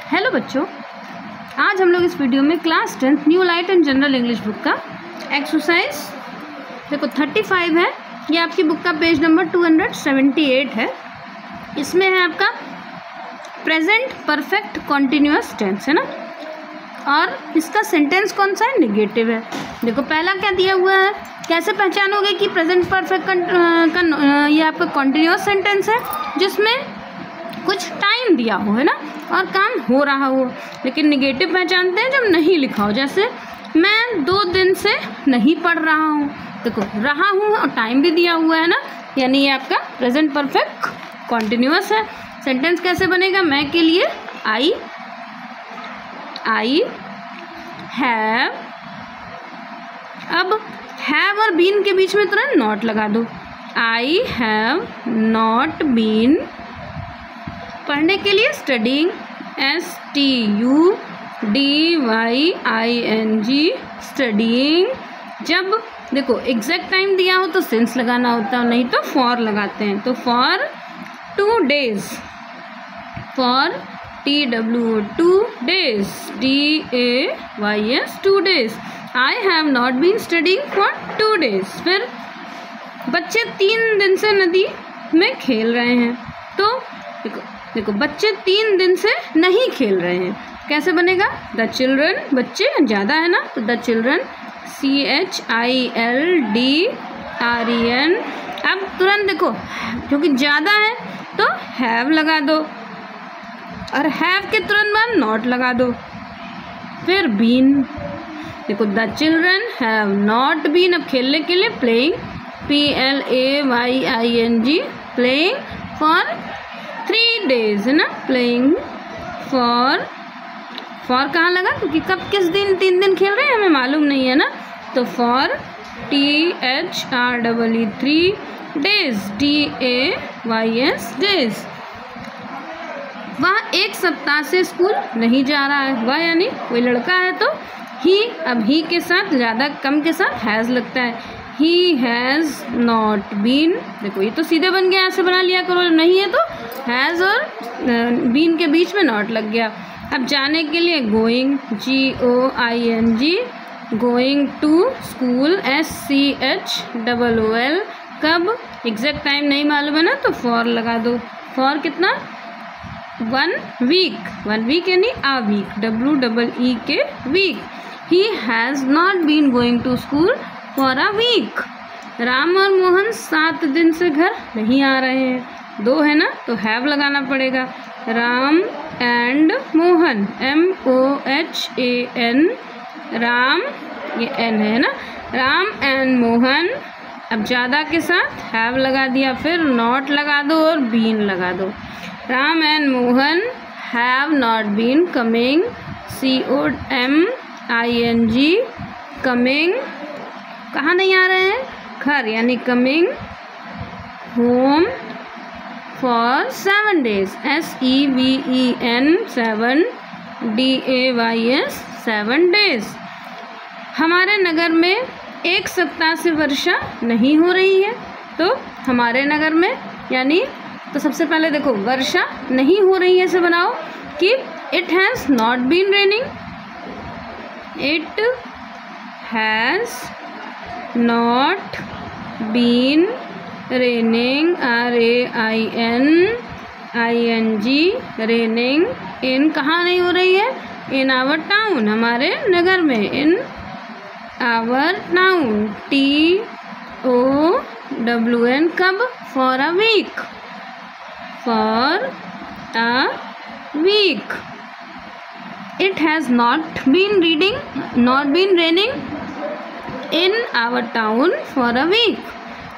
Hello बच्चों, आज हम लोग इस वीडियो में class 10 new light and general English book का एक्सरसाइज देखो 35 है। ये आपकी बुक का पेज नंबर 278 है। इसमें है आपका प्रेजेंट परफेक्ट कॉन्टिन्यूअस टेंस है ना, और इसका सेंटेंस कौन सा है? नेगेटिव है। देखो पहला क्या दिया हुआ है, कैसे पहचानोगे कि प्रेजेंट परफेक्ट का ये आपका कॉन्टिन्यूअस सेंटेंस है जिसमें कुछ टाइम दिया हो है ना और काम हो रहा हो। लेकिन निगेटिव पहचानते हैं जब नहीं लिखा हो, जैसे मैं 2 दिन से नहीं पढ़ रहा हूँ। देखो रहा हूँ और टाइम भी दिया हुआ है ना, यानी ये आपका प्रेजेंट परफेक्ट कॉन्टिन्यूअस है। सेंटेंस कैसे बनेगा? मैं के लिए आई हैव, अब हैव और बीन के बीच में तुरंत नॉट लगा दो। I have not been. पढ़ने के लिए स्टडिंग, STUDYING स्टडिंग। जब देखो एग्जैक्ट टाइम दिया हो तो सिंस लगाना होता है, नहीं तो फॉर लगाते हैं। तो for 2 days, for TWO 2 days, DAYS 2 days। I have not been studying for 2 days। फिर बच्चे 3 दिन से नदी में खेल रहे हैं। तो देखो बच्चे 3 दिन से नहीं खेल रहे हैं, कैसे बनेगा? द चिल्ड्रन, बच्चे ज़्यादा है ना, तो द चिल्ड्रन CHILDREN। अब तुरंत देखो क्योंकि ज़्यादा है तो हैव लगा दो, और हैव के तुरंत बाद नॉट लगा दो। फिर बीन, देखो the children have not been. अब खेलने के लिए playing, PLAYING playing for 3 days है ना, प्लेइंग फॉर कहाँ लगा? क्योंकि कब किस दिन 3 दिन खेल रहे हैं हमें मालूम नहीं है ना, तो for THREE 3 days, DAYS days. वह 1 सप्ताह से स्कूल नहीं जा रहा है। वह यानी कोई लड़का है तो ही, अब ही के साथ ज़्यादा कम के साथ हैज़ लगता है। He has not been. देखो ये तो सीधे बन गया, ऐसे बना लिया करो। नहीं है तो हैज़ और बीन के बीच में नॉट लग गया। अब जाने के लिए going, GOING going to school, SCHOOL। कब? एग्जैक्ट टाइम नहीं मालूम है ना, तो फॉर लगा दो। फॉर कितना? 1 week, 1 week यानी a week, WEEK week. He has not been going to school for a week. Ram और मोहन 7 दिन से घर नहीं आ रहे हैं। 2 है ना, तो हैव लगाना पड़ेगा। राम एंड मोहन, MOHAN, राम, ये N है ना, राम एंड मोहन। अब ज़्यादा के साथ हैव लगा दिया, फिर नॉट लगा दो और बीन लगा दो। Ram and Mohan have not been coming, COMING coming. कहाँ नहीं आ रहे हैं? घर, यानी coming home for 7 days, SEVEN 7 DAYS 7 days। हमारे नगर में 1 सप्ताह से वर्षा नहीं हो रही है। तो हमारे नगर में यानी, तो सबसे पहले देखो वर्षा नहीं हो रही है से बनाओ कि it has not been raining, it has not been raining, RAINING raining. इन कहाँ नहीं हो रही है? इन आवर टाउन, हमारे नगर में। In our town, TOWN। कब? For a week, for a week. It has not been raining in our town for a week.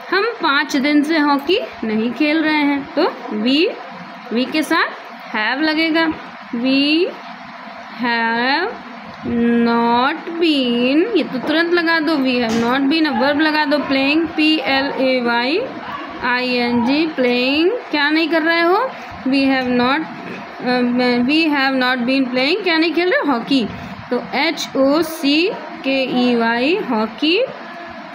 हम 5 दिन से हॉकी नहीं खेल रहे हैं, तो वी के साथ हैव लगेगा। वी हैव नॉट बीन, ये तो तुरंत लगा दो। वी हैव नॉट बीन, अब वर्ब लगा दो। Playing, PLAYING playing. क्या नहीं कर रहे हो? We have not been playing, क्या नहीं खेल रहे? हॉकी। तो HOCKEY hockey.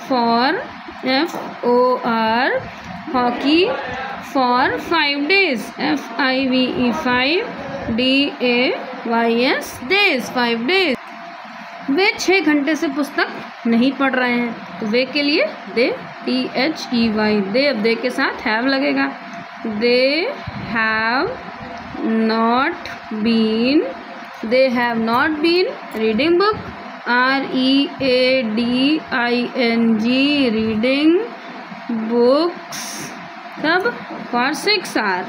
For FOR hockey for 5 days, FIVE 5 DA YS days 5 days। वे 6 घंटे से पुस्तक नहीं पढ़ रहे हैं, तो वे के लिए दे THEY दे, अब दे के साथ हैव लगेगा। They have not been reading book READING reading books. कब? for 6 hours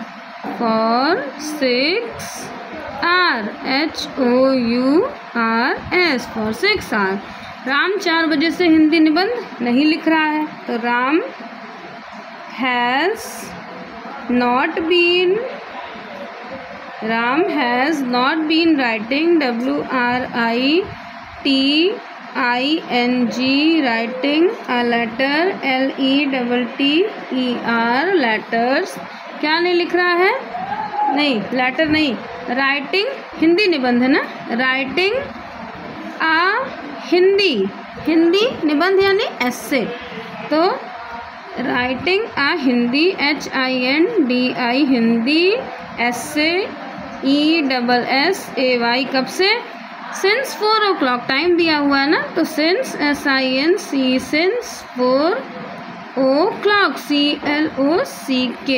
HOURS for 6 hours। Ram 4 बजे से हिंदी निबंध नहीं लिख रहा है, तो Ram has not been writing WRITING writing a letter LETTER letters. क्या नहीं लिख रहा है? नहीं, लेटर नहीं, राइटिंग हिंदी निबंध है ना, राइटिंग आ हिंदी निबंध यानी एस्से, तो राइटिंग आ हिंदी HINDI हिंदी एस्से ESSAY। कब से? सिंस 4 o'clock टाइम दिया हुआ है ना, तो since SINC since 4 o'clock CLOCK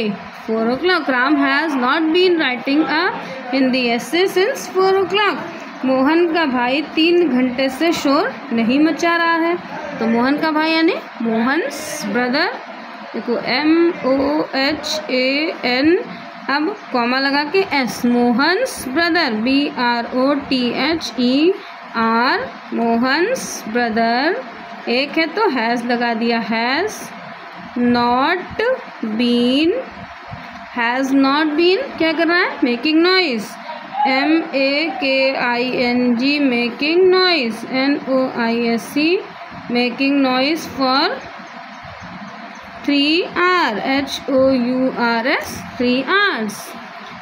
4 o'clock। Ram has not been writing a Hindi essay since 4 o'clock। Mohan का भाई 3 घंटे से शोर नहीं मचा रहा है, तो मोहन का भाई यानी मोहन्स ब्रदर। देखो MOHAN, अब कॉमा लगा के S, Mohan's brother BROTHER Mohan's brother. एक है तो हैज़ लगा दिया, हैज़ नॉट बीन क्या कर रहा है? Making noise MAKING making noise NOISE making noise for 3 hours HOURS 3 hours।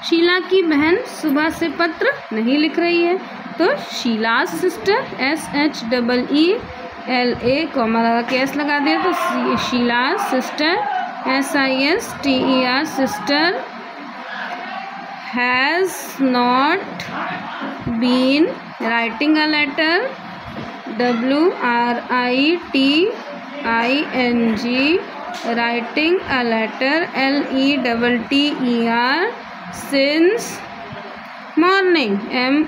Sheela की बहन सुबह से पत्र नहीं लिख रही है, तो शीलाज सिस्टर SHEELA कॉमा लगा के S लगा दिया, तो Sheela's sister SISTER sister has not been writing a letter WRITING writing a letter LETTER since morning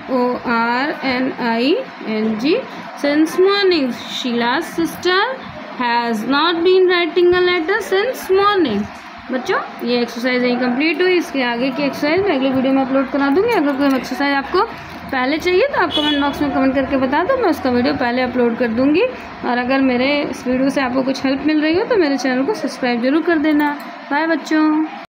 MORNING since morning. Sheela's sister has not been writing a letter since morning. बच्चों, ये exercise यही complete हुई। इसके आगे की एक्सरसाइज मैं अगले video में अपलोड करा दूँगी। अगर कोई एक्सरसाइज आपको पहले चाहिए तो आप कमेंट बॉक्स में कमेंट करके बता दो, मैं उसका वीडियो पहले अपलोड कर दूँगी। और अगर मेरे इस वीडियो से आपको कुछ हेल्प मिल रही हो तो मेरे चैनल को सब्सक्राइब जरूर कर देना। बाय बच्चों।